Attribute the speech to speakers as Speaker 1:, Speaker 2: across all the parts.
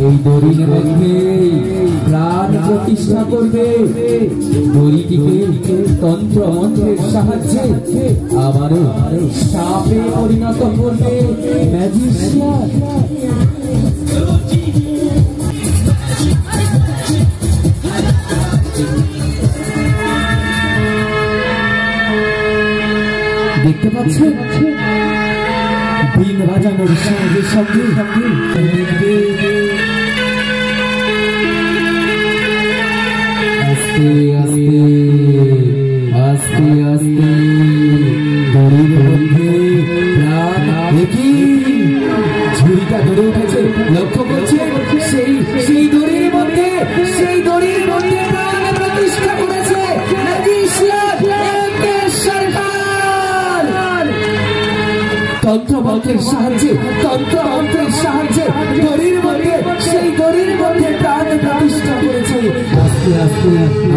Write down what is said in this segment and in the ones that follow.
Speaker 1: এই দড়ির মধ্যে প্রাণ প্রতিষ্ঠা করবে। দড়িটিকে তন্ত্র মন্ত্রের সাহায্যে আবারও সাপে পরিণত করবে ম্যাজিশিয়ান। দেখতে পাচ্ছেন বিন বাজানোর সঙ্গে সঙ্গে আস্তে আস্তে আস্তে আস্তে দড়ির মধ্যে প্রাণ দেখি ঝুড়িটা ধরে উঠেছে। লক্ষ্য করছে সেই দড়ির মধ্যে প্রাণ প্রতিষ্ঠা করেছে তন্ত্রমন্ত্রের সাহায্যে দড়ির মধ্যে প্রাণ প্রতিষ্ঠা করেছে। আস্তে আস্তে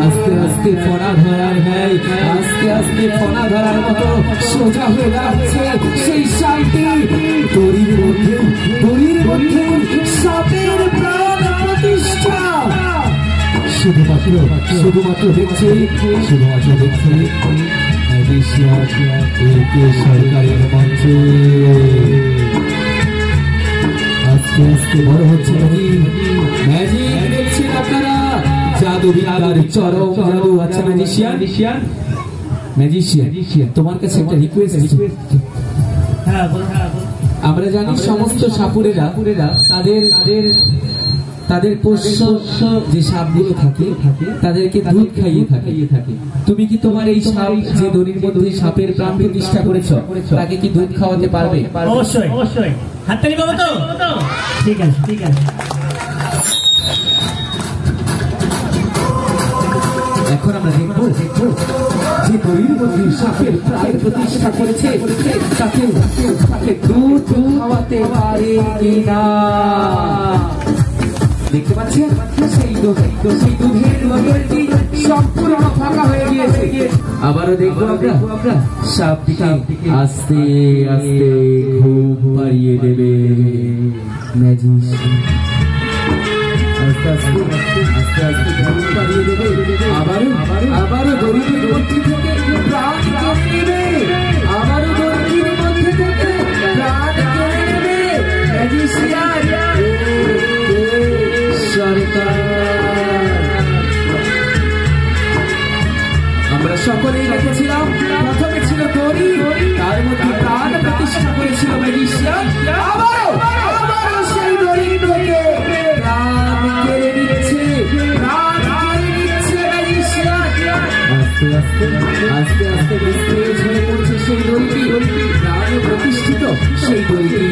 Speaker 1: আস্তে আস্তে ফনা ধরার ন্যায় আস্তে আস্তে ফনা ধরার মতো সোজা হয়ে দাঁড়াচ্ছে সেই সাপটি। দড়ির মধ্যে সাপের প্রাণ প্রতিষ্ঠা। শুধুমাত্র দেখছে সরকারের মঞ্চে আস্তে আস্তে বড় হচ্ছে ম্যাজিক। দেখছেন আপনারা জাদু বিদ্যার চরম জাদু। আচ্ছা ম্যাজিশিয়ান তোমার কাছে একটা রিকোয়েস্ট। আমরা জানি সমস্ত সাপুরেরা তাদের পোষ্য যে সাপগুলো থাকে তাদেরকে দুধ খাইয়ে থাকে। তুমি কি তোমার এই সাপ যে দড়ির মধ্যে সাপের প্রাণ প্রতিষ্ঠা করেছো তাকে কি দুধ খাওয়াতে পারবে?
Speaker 2: অবশ্যই হাততালি পাবো তো? ঠিক আছে।
Speaker 1: এখন আমরা দেখবো যে দড়ির মধ্যে সাপের প্রাণ প্রতিষ্ঠা করেছে তাকে দুধ খাওয়াতে পারে কিনা। দেখতে পাচ্ছেন সেই দুধের বোতলটি সম্পূর্ণ ফাঁকা হয়ে গিয়েছে। আবারও দেখবো আমরা সাপটিকে আস্তে আস্তে ঘুম পাড়িয়ে দেবে ম্যাজিশিয়ান। আস্তে আস্তে ঘুম পাড়িয়ে দেবে। আবারও দড়ির মধ্যে থেকে প্রাণ কেড়ে নেবে। ম্যাজিশিয়ান আমরা সকলেই দেখেছিলাম প্রথমে ছিল দড়ি, তার মধ্যে প্রাণ প্রতিষ্ঠা করেছিল ম্যাজিশিয়ান। আবারও সেই দড়ির মধ্যে প্রাণ কেড়ে নিচ্ছে ম্যাজিশিয়ান। আস্তে আস্তে নিস্তেজ হয়ে পড়ছে সেই দড়িটি। প্রাণ প্রতিষ্ঠিত সেই দড়িটি